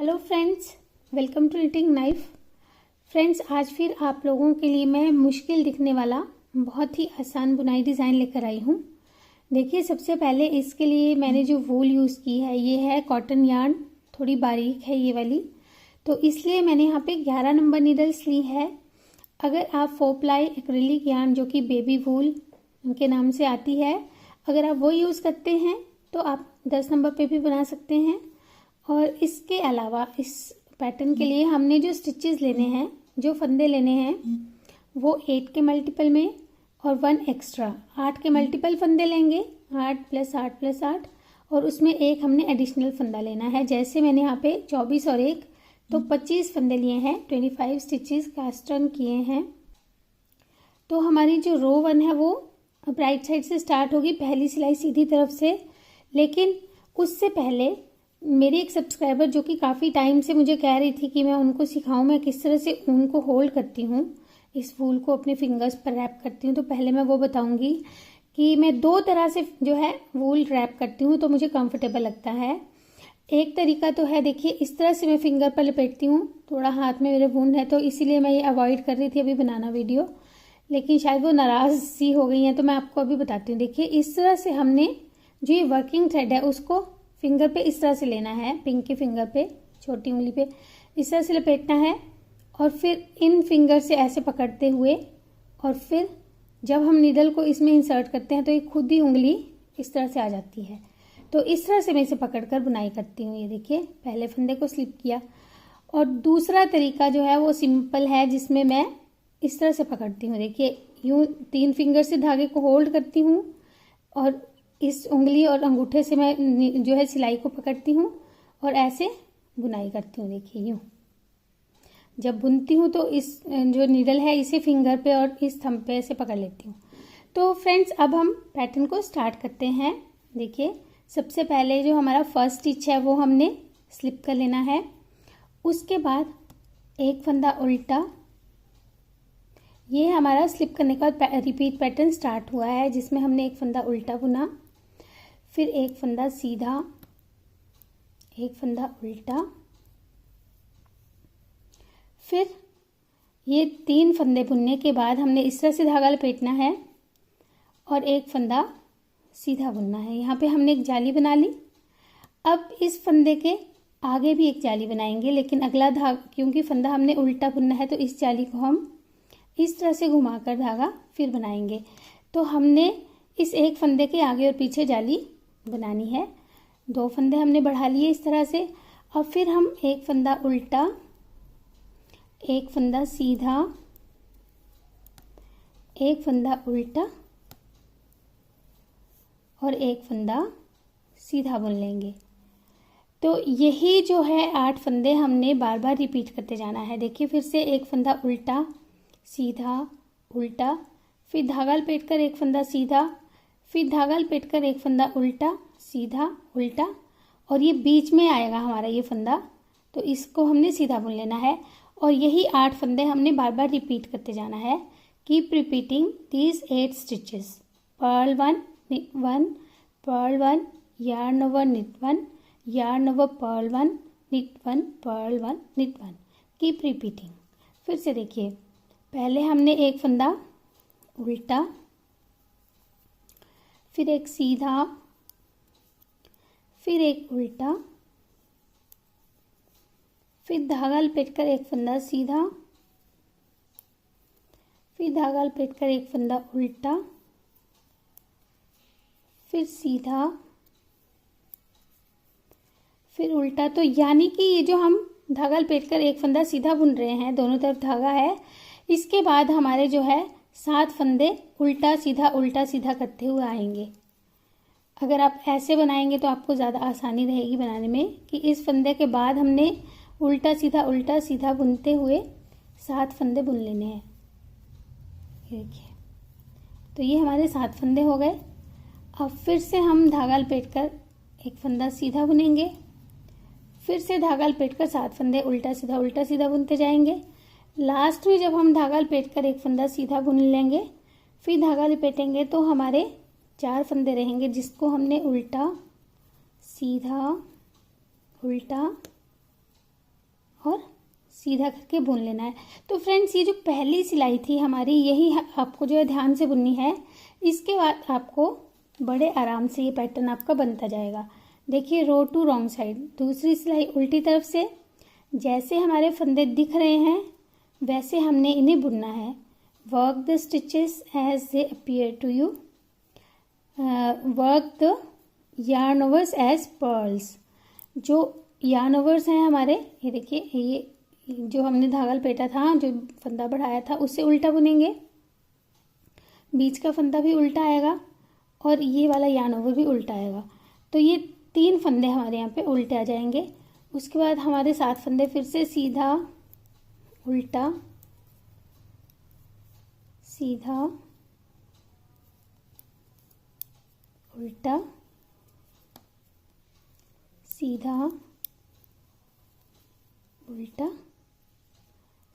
Hello friends, welcome to knitting knife. Friends, आज फिर आप लोगों के लिए मैं मुश्किल दिखने वाला बहुत ही आसान बुनाई डिज़ाइन लेकर आई हूँ। देखिए, सबसे पहले इसके लिए मैंने जो वूल यूज़ की है ये है कॉटन यार्न, थोड़ी बारीक है ये वाली, तो इसलिए मैंने यहाँ पे 11 नंबर नीडल्स ली है। अगर आप 4 प्लाई एक्रिलिक यार्न जो कि बेबी वूल उनके नाम से आती है, अगर आप वो यूज़ करते हैं तो आप 10 नंबर पे भी बना सकते हैं। और इसके अलावा इस पैटर्न के लिए हमने जो स्टिचेस लेने हैं, जो फंदे लेने हैं, वो 8 के मल्टीपल में और 1 एक्स्ट्रा 8 के मल्टीपल फंदे लेंगे, 8 + 8 + 8, और उसमें एक हमने एडिशनल फंदा लेना है। जैसे मैंने यहाँ पे 24 और 1 तो 25 फंदे लिए हैं, 25 स्टिचेस कास्ट ऑन किए हैं। तो हमारी जो रो 1 है वो राइट साइड से स्टार्ट होगी, पहली सिलाई सीधी तरफ से। लेकिन उससे पहले मेरी एक सब्सक्राइबर जो कि काफ़ी टाइम से मुझे कह रही थी कि मैं उनको सिखाऊं मैं किस तरह से ऊन को होल्ड करती हूँ, इस वूल को अपने फिंगर्स पर रैप करती हूँ। तो पहले मैं वो बताऊंगी कि मैं 2 तरह से जो है वूल रैप करती हूँ तो मुझे कंफर्टेबल लगता है। एक तरीका तो है, देखिए इस तरह से मैं फिंगर पर लपेटती हूँ, थोड़ा हाथ में मेरे वुंड है तो इसीलिए मैं ये अवॉइड कर रही थी अभी बनाना वीडियो, लेकिन शायद वो नाराज़ सी हो गई हैं तो मैं आपको अभी बताती हूँ। देखिए, इस तरह से हमने जो ये वर्किंग थ्रेड है उसको फिंगर पे इस तरह से लेना है, पिंकी फिंगर पे, छोटी उंगली पे इस तरह से लपेटना है, और फिर इन फिंगर से ऐसे पकड़ते हुए, और फिर जब हम नीडल को इसमें इंसर्ट करते हैं तो ये खुद ही उंगली इस तरह से आ जाती है। तो इस तरह से मैं इसे पकड़कर बुनाई करती हूँ। ये देखिए, पहले फंदे को स्लिप किया। और दूसरा तरीका जो है वो सिंपल है, जिसमें मैं इस तरह से पकड़ती हूँ। देखिए, यूँ 3 फिंगर से धागे को होल्ड करती हूँ और इस उंगली और अंगूठे से मैं जो है सिलाई को पकड़ती हूँ और ऐसे बुनाई करती हूँ। देखिए, यूँ जब बुनती हूँ तो इस जो नीडल है इसे फिंगर पे और इस थंब पे ऐसे पकड़ लेती हूँ। तो फ्रेंड्स, अब हम पैटर्न को स्टार्ट करते हैं। देखिए, सबसे पहले जो हमारा फर्स्ट स्टिच है वो हमने स्लिप कर लेना है। उसके बाद एक फंदा उल्टा, ये हमारा स्लिप करने का रिपीट पैटर्न स्टार्ट हुआ है, जिसमें हमने एक फंदा उल्टा बुना, फिर एक फंदा सीधा, एक फंदा उल्टा, फिर ये 3 फंदे बुनने के बाद हमने इस तरह से धागा लपेटना है और एक फंदा सीधा बुनना है। यहाँ पे हमने एक जाली बना ली। अब इस फंदे के आगे भी एक जाली बनाएंगे, लेकिन अगला धागा, क्योंकि फंदा हमने उल्टा बुनना है तो इस जाली को हम इस तरह से घुमाकर धागा फिर बनाएंगे। तो हमने इस एक फंदे के आगे और पीछे जाली बनानी है। 2 फंदे हमने बढ़ा लिए इस तरह से। अब फिर हम एक फंदा उल्टा, एक फंदा सीधा, एक फंदा उल्टा और एक फंदा सीधा बुन लेंगे। तो यही जो है 8 फंदे हमने बार बार रिपीट करते जाना है। देखिए, फिर से एक फंदा उल्टा, सीधा, उल्टा, फिर धागा लपेट कर एक फंदा सीधा, फिर धागा लपेट कर एक फंदा उल्टा, सीधा, उल्टा, और ये बीच में आएगा हमारा ये फंदा, तो इसको हमने सीधा बुन लेना है। और यही 8 फंदे हमने बार बार रिपीट करते जाना है। Keep repeating these 8 stitches. Purl 1 knit 1, purl 1, yarn over knit 1, yarn over purl 1, knit 1, purl 1, knit 1। Keep repeating. फिर से देखिए, पहले हमने एक फंदा उल्टा, फिर एक सीधा, फिर एक उल्टा, फिर धागा लपेटकर एक फंदा सीधा, फिर धागा लपेटकर एक फंदा उल्टा, फिर सीधा, फिर उल्टा। तो यानी कि ये जो हम धागा लपेटकर एक फंदा सीधा बुन रहे हैं, दोनों तरफ धागा है, इसके बाद हमारे जो है 7 फंदे उल्टा सीधा करते हुए आएंगे। अगर आप ऐसे बनाएंगे तो आपको ज़्यादा आसानी रहेगी बनाने में, कि इस फंदे के बाद हमने उल्टा सीधा बुनते हुए 7 फंदे बुन लेने हैं। देखिए, तो ये हमारे 7 फंदे हो गए। अब फिर से हम धागा लपेटकर एक फंदा सीधा बुनेंगे, फिर से धागा लपेटकर 7 फंदे उल्टा सीधा बुनते जाएंगे। लास्ट में जब हम धागा लपेटकर एक फंदा सीधा बुन लेंगे, फिर धागा लपेटेंगे तो हमारे 4 फंदे रहेंगे, जिसको हमने उल्टा सीधा, उल्टा, और सीधा करके बुन लेना है। तो फ्रेंड्स ये जो पहली सिलाई थी हमारी, यही आपको जो है ध्यान से बुननी है। इसके बाद आपको बड़े आराम से ये पैटर्न आपका बनता जाएगा। देखिए, रो टू रॉन्ग साइड, दूसरी सिलाई उल्टी तरफ से, जैसे हमारे फंदे दिख रहे हैं वैसे हमने इन्हें बुनना है। Work the stitches as they appear to you, work the yarn overs as purls. जो yarn overs हैं हमारे, ये देखिए, ये जो हमने धागा लपेटा था, जो फंदा बढ़ाया था, उससे उल्टा बुनेंगे। बीच का फंदा भी उल्टा आएगा और ये वाला yarn over भी उल्टा आएगा। तो ये 3 फंदे हमारे यहाँ पे उल्टे आ जाएंगे। उसके बाद हमारे 7 फंदे फिर से सीधा उल्टा सीधा उल्टा सीधा उल्टा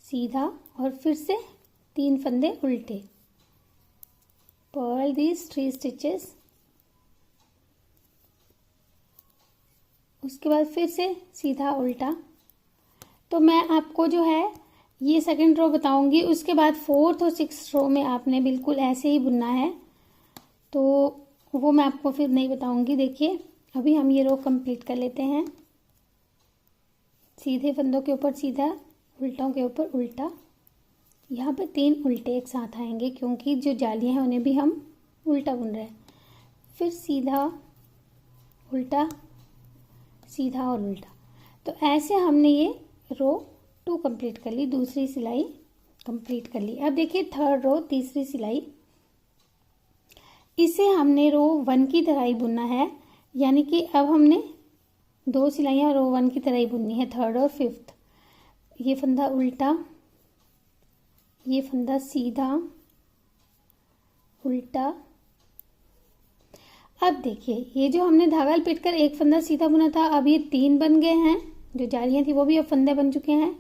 सीधा और फिर से 3 फंदे उल्टे। Purl these 3 stitches. उसके बाद फिर से सीधा उल्टा। तो मैं आपको जो है ये सेकंड रो बताऊंगी, उसके बाद 4th और 6th रो में आपने बिल्कुल ऐसे ही बुनना है, तो वो मैं आपको फिर नहीं बताऊंगी। देखिए, अभी हम ये रो कंप्लीट कर लेते हैं। सीधे फंदों के ऊपर सीधा, उल्टों के ऊपर उल्टा। यहाँ पे 3 उल्टे एक साथ आएंगे क्योंकि जो जालियाँ हैं उन्हें भी हम उल्टा बुन रहे हैं। फिर सीधा उल्टा सीधा और उल्टा। तो ऐसे हमने ये रो 2 कंप्लीट कर ली, दूसरी सिलाई कंप्लीट कर ली। अब देखिए 3rd रो, तीसरी सिलाई, इसे हमने रो 1 की तरह ही बुनना है। यानी कि अब हमने 2 सिलाइयाँ रो 1 की तरह ही बुननी है, 3rd और 5th। ये फंदा उल्टा, ये फंदा सीधा उल्टा। अब देखिए, ये जो हमने धागा लपेट कर एक फंदा सीधा बुना था, अब ये 3 बन गए हैं। जो जालियाँ थी वो भी अब फंदे बन चुके हैं।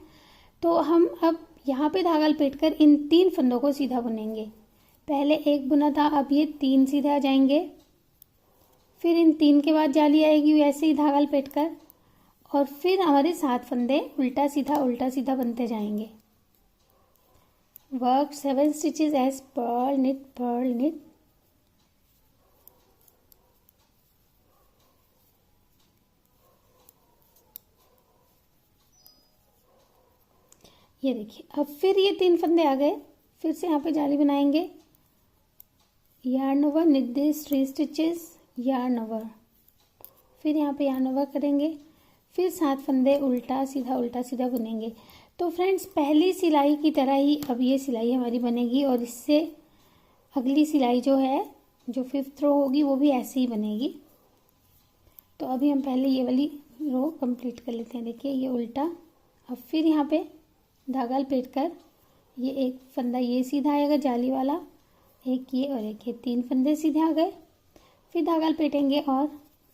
तो हम अब यहाँ पे धागा लपेट कर इन 3 फंदों को सीधा बुनेंगे। पहले एक बुना था, अब ये 3 सीधे आ जाएंगे। फिर इन 3 के बाद जाली आएगी, वैसे ही धागा लपेट कर, और फिर हमारे 7 फंदे उल्टा सीधा बनते जाएंगे। Work 7 stitches as purl knit purl knit. ये देखिए, अब फिर ये 3 फंदे आ गए। फिर से यहाँ पे जाली बनाएंगे। yarn over knit these 3 stitches, yarn over। फिर यहाँ पे yarn over करेंगे। फिर 7 फंदे उल्टा सीधा बुनेंगे। तो फ्रेंड्स, पहली सिलाई की तरह ही अब ये सिलाई हमारी बनेगी और इससे अगली सिलाई जो है, जो 5th रो होगी, वो भी ऐसे ही बनेगी। तो अभी हम पहले ये वाली रो कंप्लीट कर लेते हैं। देखिए, ये उल्टा। अब फिर यहाँ पे धागा लपेट कर ये एक फंदा ये सीधा आएगा जाली वाला, एक ये और एक ये, 3 फंदे सीधे आ गए। फिर धागा लपेटेंगे और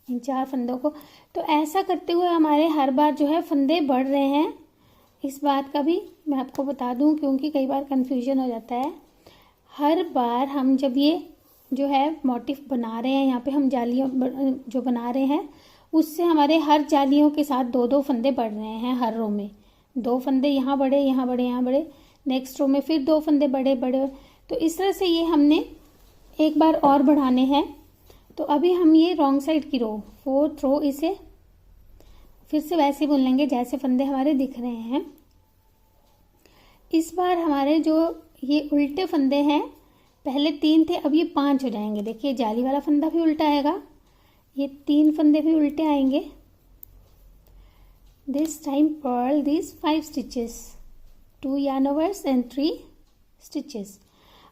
इन 4 फंदों को। तो ऐसा करते हुए हमारे हर बार जो है फंदे बढ़ रहे हैं। इस बात का भी मैं आपको बता दूं क्योंकि कई बार कन्फ्यूजन हो जाता है। हर बार हम जब ये जो है मोटिफ बना रहे हैं, यहाँ पे हम जालियों जो बना रहे हैं, उससे हमारे हर जालियों के साथ 2-2 फंदे बढ़ रहे हैं। हर रो में 2 फंदे यहाँ बढ़े, यहाँ बढ़े, यहाँ बढ़े। नेक्स्ट रो में फिर 2 फंदे बढ़े। तो इस तरह से ये हमने एक बार और बढ़ाने हैं। तो अभी हम ये रॉन्ग साइड की रो 4th रो, इसे फिर से वैसे बुन लेंगे जैसे फंदे हमारे दिख रहे हैं। इस बार हमारे जो ये उल्टे फंदे हैं, पहले 3 थे, अब ये 5 हो जाएंगे। देखिए, जाली वाला फंदा भी उल्टा आएगा, ये 3 फंदे भी उल्टे आएंगे। This time purl this 5 stitches, 2 yarn overs and 3 stitches.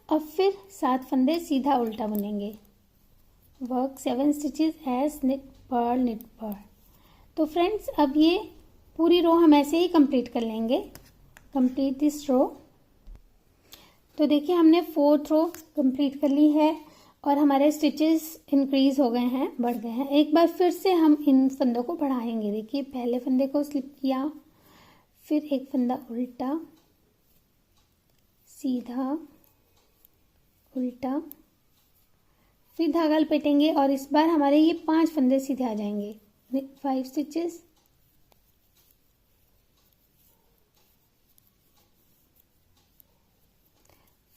अब फिर 7 फंदे सीधा उल्टा बुनेंगे। Work 7 stitches as knit purl. तो फ्रेंड्स, अब ये पूरी रो हम ऐसे ही कंप्लीट कर लेंगे। Complete this row. तो देखिए, हमने 4th रो कंप्लीट कर ली है और हमारे स्टिचेस इंक्रीज हो गए हैं, बढ़ गए हैं। एक बार फिर से हम इन फंदों को बढ़ाएंगे। देखिए, पहले फंदे को स्लिप किया, फिर एक फंदा उल्टा सीधा उल्टा, फिर धागा लपेटेंगे और इस बार हमारे ये 5 फंदे सीधे आ जाएंगे। 5 स्टिचेस,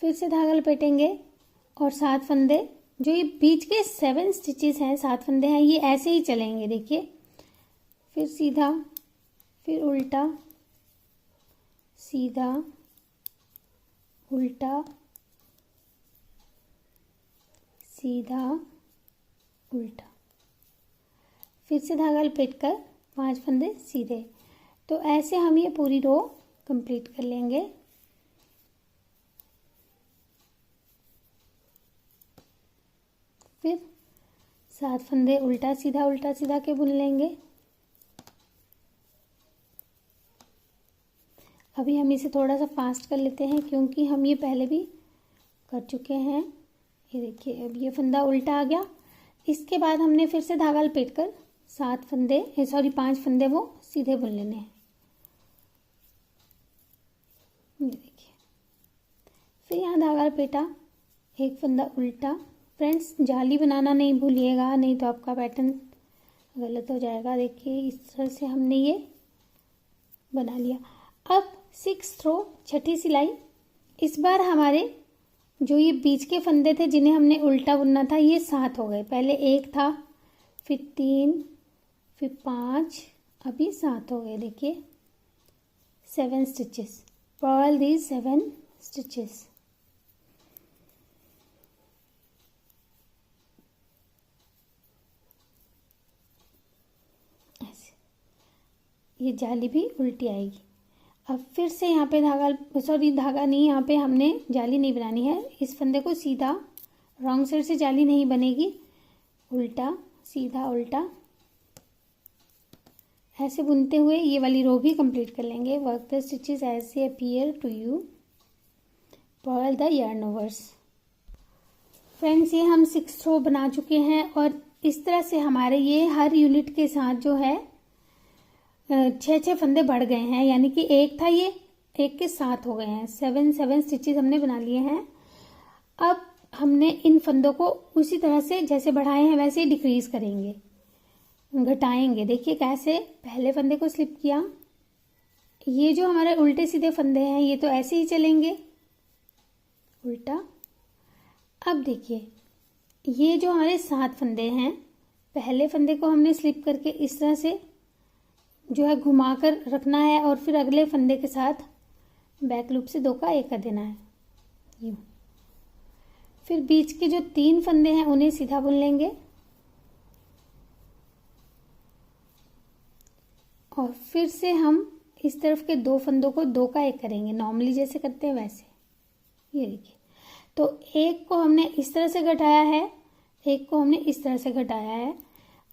फिर से धागा लपेटेंगे और 7 फंदे, जो ये बीच के 7 स्टिचेस हैं, 7 फंदे हैं, ये ऐसे ही चलेंगे। देखिए, फिर सीधा, फिर उल्टा, सीधा, उल्टा, सीधा, उल्टा, फिर से धागा लपेटकर 5 फंदे सीधे। तो ऐसे हम ये पूरी रो कंप्लीट कर लेंगे। फिर 7 फंदे उल्टा सीधा के बुन लेंगे। अभी हम इसे थोड़ा सा फास्ट कर लेते हैं क्योंकि हम ये पहले भी कर चुके हैं। ये देखिए, अब ये फंदा उल्टा आ गया। इसके बाद हमने फिर से धागा लपेटकर 5 फंदे वो सीधे बुन लेने हैं। ये देखिए, फिर यहाँ धागा लपेटा, एक फंदा उल्टा। फ्रेंड्स, जाली बनाना नहीं भूलिएगा, नहीं तो आपका पैटर्न गलत हो जाएगा। देखिए, इस तरह से हमने ये बना लिया। अब 6th रो, छठी सिलाई। इस बार हमारे जो ये बीच के फंदे थे जिन्हें हमने उल्टा बुनना था, ये 7 हो गए। पहले 1 था, फिर 3, फिर 5, अभी 7 हो गए। देखिए, 7 स्टिचेस, पर्ल दीज 7 स्टिचेस। ऐसे ये जाली भी उल्टी आएगी। अब फिर से यहाँ पे धागा नहीं, यहाँ पे हमने जाली नहीं बनानी है। इस फंदे को सीधा, रॉन्ग साइड से जाली नहीं बनेगी, उल्टा सीधा उल्टा, ऐसे बुनते हुए ये वाली रो भी कंप्लीट कर लेंगे। Work the stitches as they appear to you, purl the yarn overs। Friends, ये हम 6th रो बना चुके हैं और इस तरह से हमारे ये हर यूनिट के साथ जो है 6 फंदे बढ़ गए हैं। यानी कि 1 था, ये 1 के 7 हो गए हैं। 7 स्टिचेस हमने बना लिए हैं। अब हमने इन फंदों को उसी तरह से जैसे बढ़ाए हैं वैसे ही डिक्रीज करेंगे, घटाएंगे। देखिए कैसे, पहले फंदे को स्लिप किया, ये जो हमारे उल्टे सीधे फंदे हैं ये तो ऐसे ही चलेंगे, उल्टा। अब देखिए, ये जो हमारे 7 फंदे हैं, पहले फंदे को हमने स्लिप करके इस तरह से जो है घुमाकर रखना है और फिर अगले फंदे के साथ बैक लूप से 2 का 1 कर देना है, यूं। फिर बीच के जो 3 फंदे हैं उन्हें सीधा बुन लेंगे और फिर से हम इस तरफ के 2 फंदों को 2 का 1 करेंगे, नॉर्मली जैसे करते हैं वैसे। ये देखिए, तो 1 को हमने इस तरह से घटाया है, 1 को हमने इस तरह से घटाया है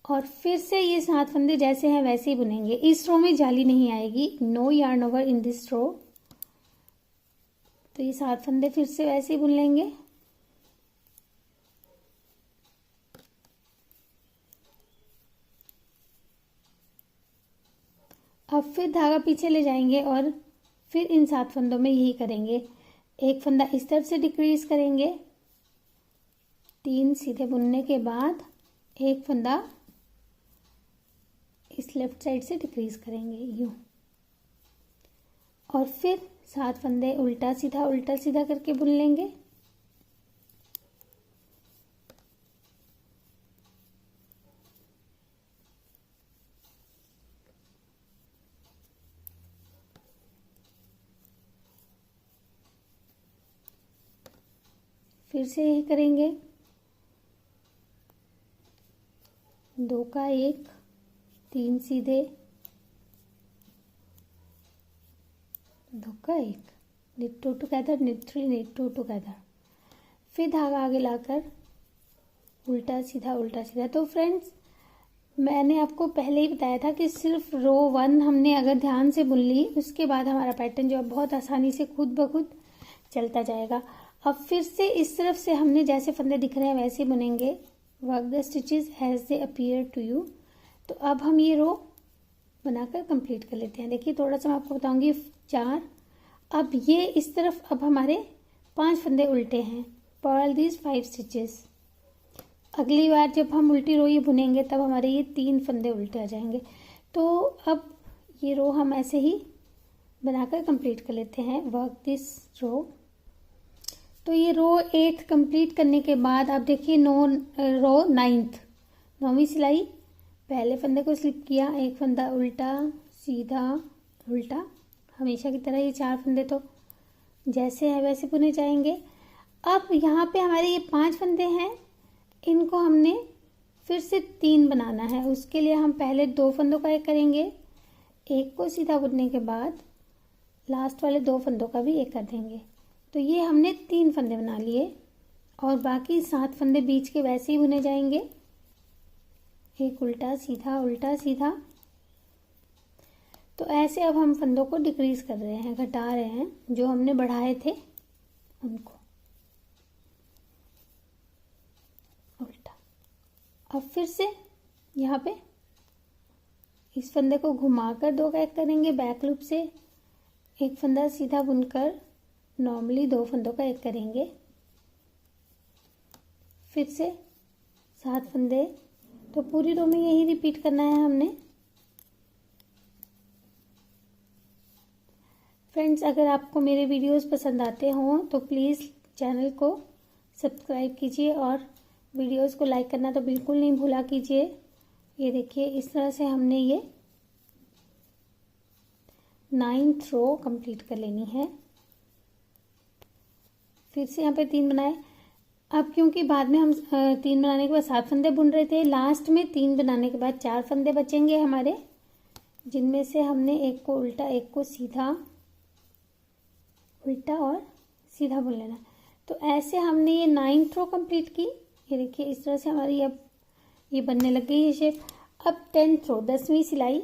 और फिर से ये 7 फंदे जैसे हैं वैसे ही बुनेंगे। इस रो में जाली नहीं आएगी, no yarn over in this row. तो ये 7 फंदे फिर से वैसे ही बुन लेंगे। अब फिर धागा पीछे ले जाएंगे और फिर इन 7 फंदों में यही करेंगे। 1 फंदा इस तरफ से डिक्रीज करेंगे, 3 सीधे बुनने के बाद 1 फंदा इस लेफ्ट साइड से डिक्रीज करेंगे, यूं। और फिर 7 फंदे उल्टा सीधा करके बुन लेंगे। फिर से यही करेंगे, 2 का 1, 3 सीधे, 2 का 1, knit 2 together, knit 3, knit 2 together. फिर धागा आगे लाकर उल्टा सीधा। तो फ्रेंड्स, मैंने आपको पहले ही बताया था कि सिर्फ रो 1 हमने अगर ध्यान से बुन ली, उसके बाद हमारा पैटर्न जो है बहुत आसानी से खुद ब खुद चलता जाएगा। अब फिर से इस तरफ से हमने जैसे फंदे दिख रहे हैं वैसे बुनेंगे। Work the stitches as they appear to you. तो अब हम ये रो बनाकर कंप्लीट कर लेते हैं। देखिए, थोड़ा सा मैं आपको बताऊंगी, 4। अब ये इस तरफ अब हमारे 5 फंदे उल्टे हैं, पर्ल दीज 5 स्टिचेस। अगली बार जब हम उल्टी रो ये बुनेंगे तब हमारे ये 3 फंदे उल्टे आ जाएंगे। तो अब ये रो हम ऐसे ही बनाकर कंप्लीट कर लेते हैं। Work this row. तो ये रो 8 कंप्लीट करने के बाद आप देखिए रो 9th 9वीं सिलाई, पहले फंदे को स्लिप किया, एक फंदा उल्टा सीधा उल्टा, हमेशा की तरह ये 4 फंदे तो जैसे है वैसे बुने जाएंगे। अब यहाँ पे हमारे ये 5 फंदे हैं, इनको हमने फिर से 3 बनाना है। उसके लिए हम पहले 2 फंदों का एक करेंगे, एक को सीधा बुनने के बाद लास्ट वाले 2 फंदों का भी एक कर देंगे। तो ये हमने 3 फंदे बना लिए और बाकी 7 फंदे बीच के वैसे ही बुने जाएंगे, एक उल्टा सीधा। तो ऐसे अब हम फंदों को डिक्रीज कर रहे हैं, घटा रहे हैं, जो हमने बढ़ाए थे उनको। उल्टा। अब फिर से यहाँ पे इस फंदे को घुमाकर 2 का एक करेंगे बैक लूप से, एक फंदा सीधा बुनकर नॉर्मली 2 फंदों का एक करेंगे, फिर से 7 फंदे। तो पूरी रो में यही रिपीट करना है हमने। फ्रेंड्स, अगर आपको मेरे वीडियोस पसंद आते हों तो प्लीज़ चैनल को सब्सक्राइब कीजिए और वीडियोस को लाइक करना तो बिल्कुल नहीं भूला कीजिए। ये देखिए इस तरह से हमने ये 9th रो कंप्लीट कर लेनी है। फिर से यहाँ पे 3 बनाए। अब क्योंकि बाद में हम 3 बनाने के बाद 7 फंदे बुन रहे थे, लास्ट में 3 बनाने के बाद 4 फंदे बचेंगे हमारे, जिनमें से हमने एक को उल्टा एक को सीधा, उल्टा और सीधा बुन लेना। तो ऐसे हमने ये 9th रो कंप्लीट की। ये देखिए इस तरह से हमारी अब ये बनने लग गई है शेप। अब 10th रो 10वीं सिलाई,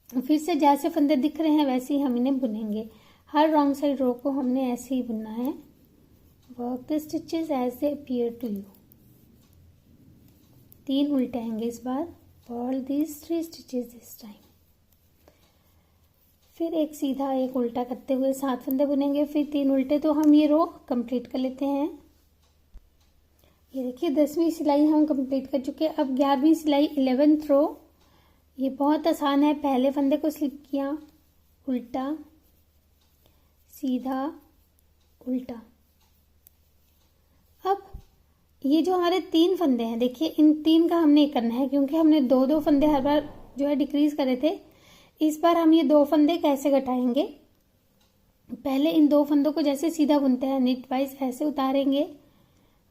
फिर से जैसे फंदे दिख रहे हैं वैसे ही हम इन्हें बुनेंगे। हर रॉन्ग साइड रो को हमने ऐसे ही बुनना है। Work the stitches as they appear to you. 3 उल्टे आएंगे इस बार। Purl these 3 stitches this time. फिर एक सीधा एक उल्टा करते हुए 7 फंदे बुनेंगे, फिर 3 उल्टे। तो हम ये रो कंप्लीट कर लेते हैं। ये देखिए 10वीं सिलाई हम कंप्लीट कर चुके हैं। अब 11वीं सिलाई 11th रो। ये बहुत आसान है। पहले फंदे को स्लिप किया, उल्टा सीधा उल्टा। अब ये जो हमारे 3 फंदे हैं, देखिए इन 3 का हमने करना है, क्योंकि हमने 2-2 फंदे हर बार जो है डिक्रीज करे थे। इस बार हम ये 2 फंदे कैसे घटाएंगे, पहले इन 2 फंदों को जैसे सीधा बुनते हैं निट वाइज ऐसे उतारेंगे,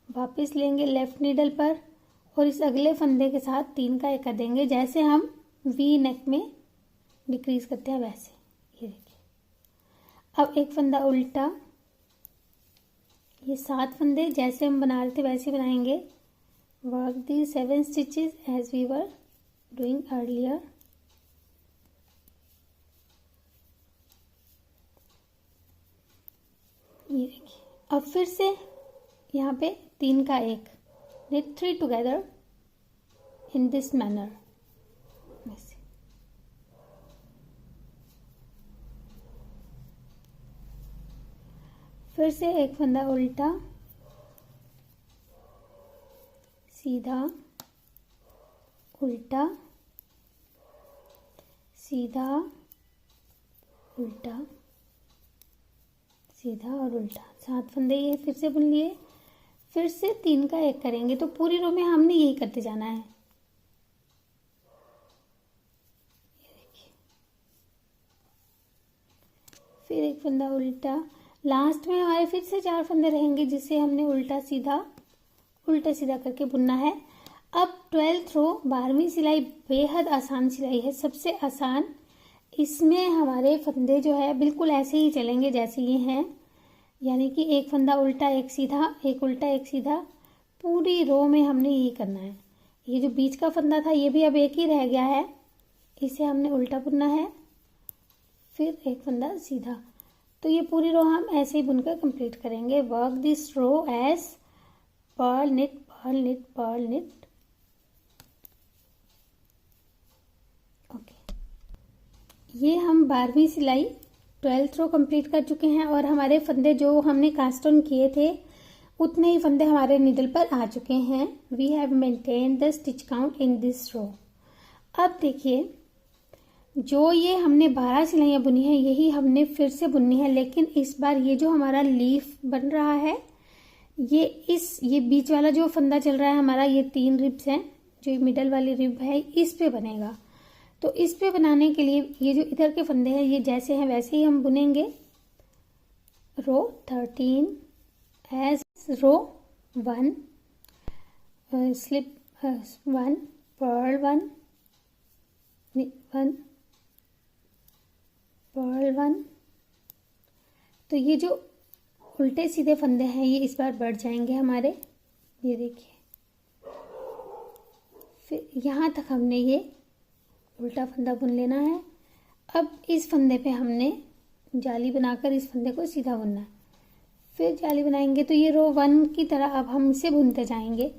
वापस लेंगे लेफ्ट नीडल पर और इस अगले फंदे के साथ 3 का एक कर देंगे, जैसे हम वी नेक में डिक्रीज करते हैं वैसे। ये देखिए अब एक फंदा उल्टा, ये 7 फंदे जैसे हम बना रहे थे वैसे बनाएंगे। Work the 7 stitches as we were doing earlier. ये देखिए अब फिर से यहाँ पे 3 का एक, knit 3 together in this manner। फिर से एक फंदा उल्टा सीधा उल्टा सीधा उल्टा सीधा और उल्टा। 7 फंदे ये फिर से बुन लिए। फिर से 3 का एक करेंगे। तो पूरी रो में हमने यही करते जाना है। ये देखिए फिर एक फंदा उल्टा, लास्ट में हमारे फिर से 4 फंदे रहेंगे जिसे हमने उल्टा सीधा करके बुनना है। अब 12th रो 12वीं सिलाई बेहद आसान सिलाई है, सबसे आसान। इसमें हमारे फंदे जो है बिल्कुल ऐसे ही चलेंगे जैसे ये हैं, यानी कि एक फंदा उल्टा एक सीधा, एक उल्टा एक सीधा। पूरी रो में हमने यही करना है। ये जो बीच का फंदा था ये भी अब एक ही रह गया है, इसे हमने उल्टा बुनना है, फिर एक फंदा सीधा। तो ये पूरी रो हम ऐसे ही बुनकर कंप्लीट करेंगे। Work this row as purl knit purl knit purl knit. Okay, ये हम 12वीं सिलाई 12th रो कंप्लीट कर चुके हैं और हमारे फंदे जो हमने कास्ट ऑन किए थे उतने ही फंदे हमारे नीडल पर आ चुके हैं। We have maintain the stitch count in this row. अब देखिए जो ये हमने 12 सिलाइयाँ बुनी है यही हमने फिर से बुननी है, लेकिन इस बार ये जो हमारा लीफ बन रहा है ये बीच वाला जो फंदा चल रहा है हमारा, ये 3 रिब्स हैं, जो मिडल वाली रिब है इस पे बनेगा। तो इस पे बनाने के लिए ये जो इधर के फंदे हैं ये जैसे हैं वैसे ही हम बुनेंगे। रो 13 एज रो 1 स्लिप 1 पर्ल 1 पर्ल 1। तो ये जो उल्टे सीधे फंदे हैं ये इस बार बढ़ जाएंगे हमारे, ये देखिए। फिर यहाँ तक हमने ये उल्टा फंदा बुन लेना है। अब इस फंदे पे हमने जाली बनाकर इस फंदे को सीधा बुनना है। फिर जाली बनाएंगे तो ये रो 1 की तरह अब हम इसे बुनते जाएंगे।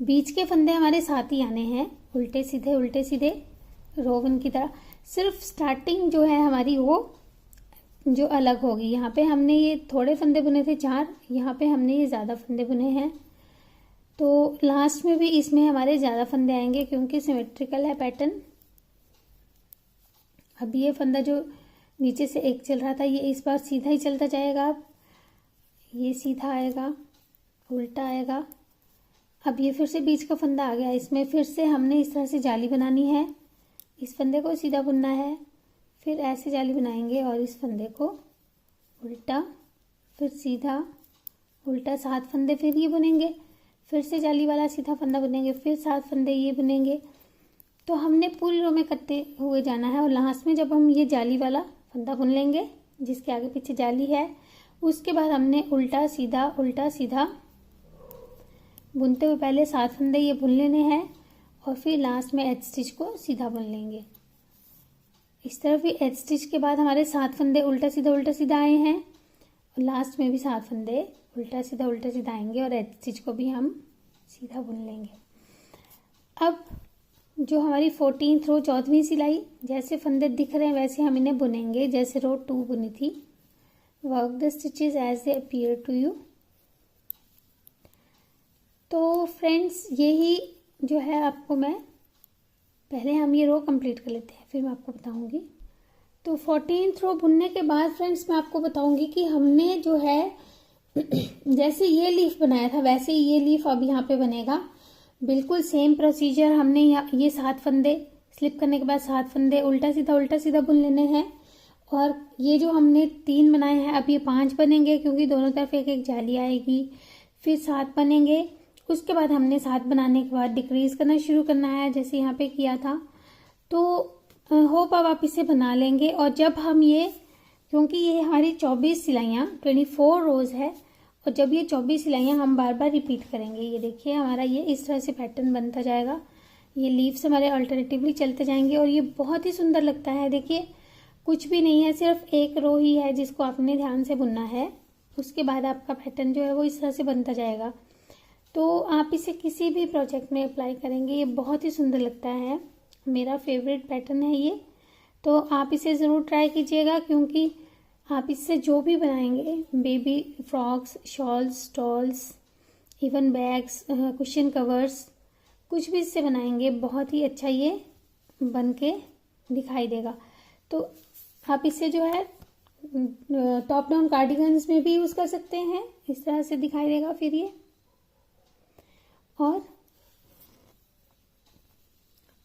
बीच के फंदे हमारे साथ ही आने हैं, उल्टे सीधे रो 1 की तरह। सिर्फ स्टार्टिंग जो है हमारी वो जो अलग होगी। यहाँ पे हमने ये थोड़े फंदे बुने थे 4, यहाँ पे हमने ये ज़्यादा फंदे बुने हैं। तो लास्ट में भी इसमें हमारे ज़्यादा फंदे आएंगे क्योंकि सिमेट्रिकल है पैटर्न। अब ये फंदा जो नीचे से एक चल रहा था ये इस बार सीधा ही चलता जाएगा। अब ये सीधा आएगा, उल्टा आएगा। अब ये फिर से बीच का फंदा आ गया, इसमें फिर से हमने इस तरह से जाली बनानी है। इस फंदे को सीधा बुनना है, फिर ऐसे जाली बनाएंगे और इस फंदे को उल्टा, फिर सीधा, उल्टा 7 फंदे फिर ये बुनेंगे, फिर से जाली वाला सीधा फंदा बुनेंगे, फिर 7 फंदे ये बुनेंगे। तो हमने पूरी रो में करते हुए जाना है और लास्ट में जब हम ये जाली वाला फंदा बुन लेंगे जिसके आगे पीछे जाली है, उसके बाद हमने उल्टा सीधा बुनते हुए पहले 7 फंदे ये बुन लेने हैं और फिर लास्ट में एज स्टिच को सीधा बुन लेंगे। इस तरफ भी एज स्टिच के बाद हमारे 7 फंदे उल्टा सीधा आए हैं और लास्ट में भी 7 फंदे उल्टा सीधा आएंगे और एज स्टिच को भी हम सीधा बुन लेंगे। अब जो हमारी 14th रो 14वीं सिलाई, जैसे फंदे दिख रहे हैं वैसे हम इन्हें बुनेंगे जैसे रो 2 बुनी थी। Work the stitches as they appear to you. तो फ्रेंड्स यही जो है आपको मैं पहले हम ये रो कंप्लीट कर लेते हैं फिर मैं आपको बताऊंगी। तो 14th रो बुनने के बाद फ्रेंड्स मैं आपको बताऊंगी कि हमने जो है जैसे ये लीफ बनाया था वैसे ही ये लीफ अब यहाँ पे बनेगा। बिल्कुल सेम प्रोसीजर। हमने ये 7 फंदे स्लिप करने के बाद 7 फंदे उल्टा सीधा बुन लेने हैं और ये जो हमने 3 बनाए हैं अब ये 5 बनेंगे क्योंकि दोनों तरफ एक एक जाली आएगी। फिर 7 बनेंगे, उसके बाद हमने 7 बनाने के बाद डिक्रीज करना शुरू करना है जैसे यहाँ पे किया था। तो होप अब आप इसे बना लेंगे। और जब हम ये, क्योंकि ये हमारी 24 सिलाइयाँ 24 रोज है और जब ये 24 सिलाइयाँ हम बार बार रिपीट करेंगे। ये देखिए हमारा ये इस तरह से पैटर्न बनता जाएगा। ये लीव्स हमारे अल्टरनेटिवली चलते जाएंगे और ये बहुत ही सुंदर लगता है। देखिए कुछ भी नहीं है, सिर्फ एक रो ही है जिसको आपने ध्यान से बुनना है। उसके बाद आपका पैटर्न जो है वो इस तरह से बनता जाएगा। तो आप इसे किसी भी प्रोजेक्ट में अप्लाई करेंगे, ये बहुत ही सुंदर लगता है। मेरा फेवरेट पैटर्न है ये। तो आप इसे ज़रूर ट्राई कीजिएगा क्योंकि आप इससे जो भी बनाएंगे, baby frocks, shawls, stoles, even bags, cushion covers, कुछ भी इससे बनाएंगे बहुत ही अच्छा ये बन के दिखाई देगा। तो आप इसे जो है टॉप डाउन कार्डिगन्स में भी यूज़ कर सकते हैं, इस तरह से दिखाई देगा फिर ये। और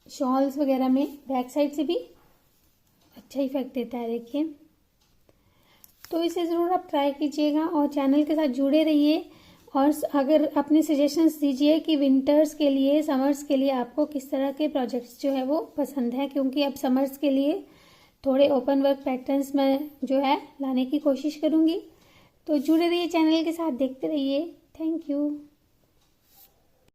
शॉल्स वगैरह में बैक साइड से भी अच्छा इफेक्ट देता है। देखिए तो इसे ज़रूर आप ट्राई कीजिएगा और चैनल के साथ जुड़े रहिए। और अगर अपने सजेशंस दीजिए कि विंटर्स के लिए, समर्स के लिए आपको किस तरह के प्रोजेक्ट्स जो है वो पसंद है, क्योंकि अब समर्स के लिए थोड़े ओपन वर्क पैटर्न्स में जो है लाने की कोशिश करूँगी। तो जुड़े रहिए चैनल के साथ, देखते रहिए। Thank you.